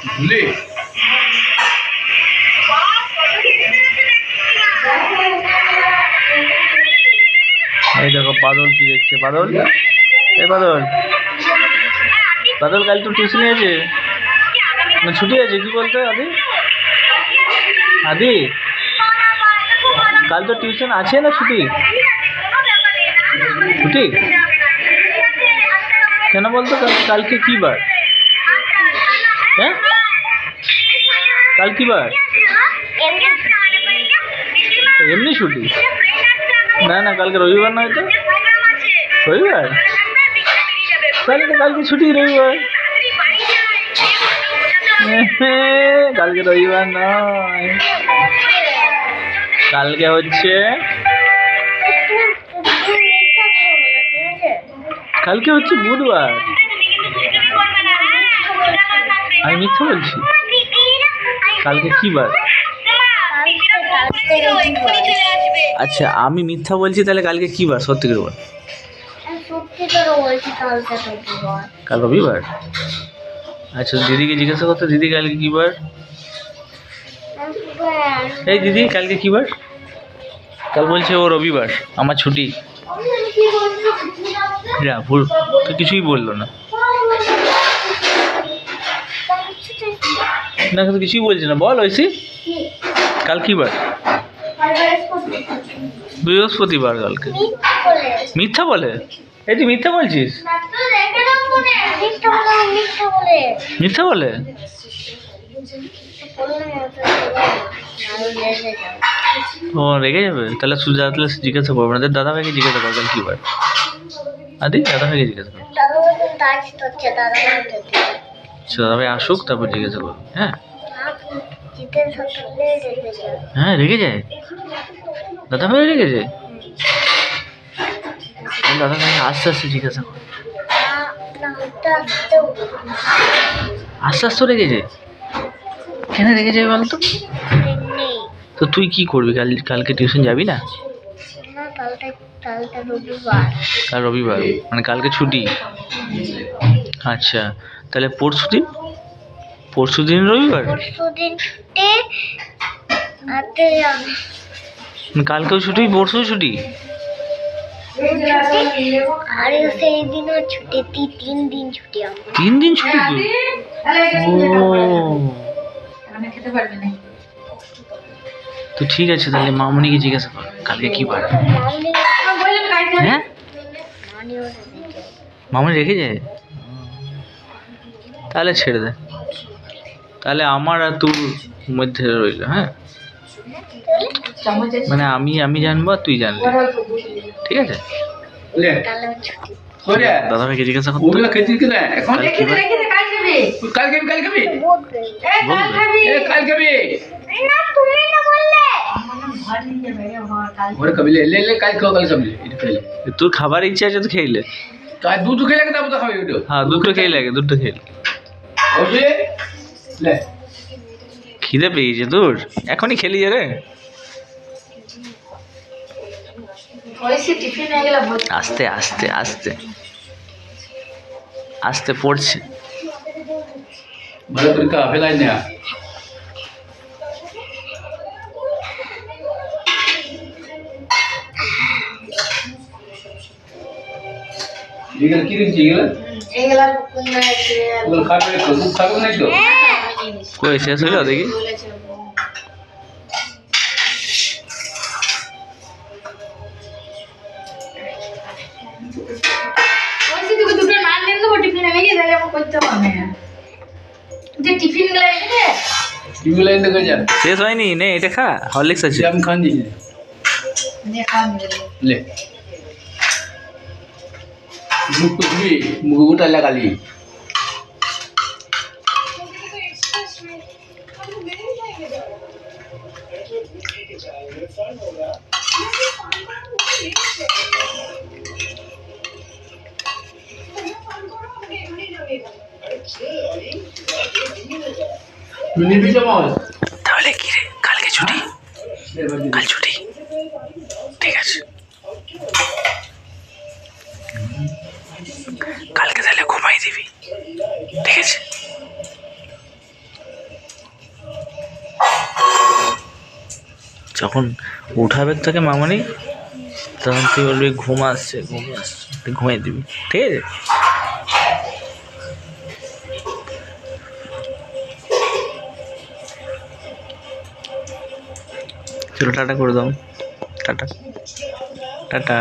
ভুলে এই দেখো বাদল কি দেখছে। বাদল, এই বাদল, বাদল কাল তো টিউশনি আছে না ছুটি আছে? কি বলতো আদি? আদি কাল তো টিউশন আছে না ছুটি? ছুটি কেন বলতো? কালকে কি বার? হ্যাঁ কাল কি বার? এমনি ছুটি? না না কালকে রবিবার নয় তো? রবিবার? তাহলে তো কালকে ছুটি, রবিবার। কালকে রবিবার নয়, কালকে হচ্ছে বুধবার। আমি মিথ্যা বলছি? কালকে কি বার? আচ্ছা আমি মিথ্যা বলছি, তাহলে কালকে কি বার? সত্যি করে বল। কাল রবিবার? আচ্ছা দিদিকে জিজ্ঞাসা করতো, দিদি কালকে কি বার? এই দিদি কালকে কি বার? কাল বলছে ও রবিবার, আমার ছুটি। যা ভুল তো, কিছুই বললো না। না তো কিছুই বলছে না, বল ঐশী কাল কি বার? বৃহস্পতিবার। কালকে মিথ্যা বলে? এই তুই মিথ্যা বলছিস? মিথ্যা বলে? ও রেগে যাবে? তাহলে সুজাতলে জিজ্ঞাসা করবো না, দাদা ভাইকে জিজ্ঞাসা করবেন কি বার। আদি দাদা ভাইকে জিজ্ঞাসা করবো। দাদা ভাই আসুক তারপর জিজ্ঞাসা করবো। হ্যাঁ হ্যাঁ রেগে যায় দাদা ভাই, রেগে যায়। দাদা ভাই আস্তে আস্তে জিজ্ঞাসা কর, আস্তে আস্তে রেগে যায়। কেন রেগে যায় বলতো? তো তুই কি করবি? কালকে টিউশন যাবি না? কাল রবিবার মানে কালকে ছুটি। আচ্ছা তাহলে পরশু দিন রবিবার? কালকেও ছুটি, পরশুও ছুটি? তিন দিন ছুটি তো ঠিক আছে, তাহলে মামনিকে জিজ্ঞাসা কর কালকে কি বার। হ্যাঁ মামনি রেখে যায়? তাহলে ছেড়ে দে, তাহলে আমার আর তোর মধ্যে রইল। হ্যাঁ মানে আমি জানবো আর তুই জানবি, ঠিক আছে? দাদা ভাইকে জিজ্ঞাসা করতে তোর খাবার ইচ্ছা আছে তো খেলে। দুধ খেয়ে লাগে তারপর খাবি? হ্যাঁ দুধটা খেয়ে লাগে, দুধটা খেলে। খিদে পেয়েছে তোর? এখনই খেলি রে? আস্তে আস্তে আস্তে আস্তে পড়ছে। ভালো করে কাফে লাইন না এগুলো কি রেখেছি? এগুলো খাবে না তো? কই শেষ হইলো দেখি। শেষ হয়নি, নে এটা খা, হরলিক্স আছে। আমি খান দিয়েছি লে মুখ তো ধুবি, মুখ উঠা লাগালি। তাহলে কি রে, কালকে ছুটি? কাল ছুটি, ঠিক আছে। কালকে তাহলে ঘুমাই দিবি, ঠিক আছে? যখন উঠাবে তোকে মামনি, তখন তুই বলবি ঘুম আসছে, তুই ঘুমিয়ে দিবি, ঠিক আছে? চলো টাটা করে দাও, টাটা টাটা।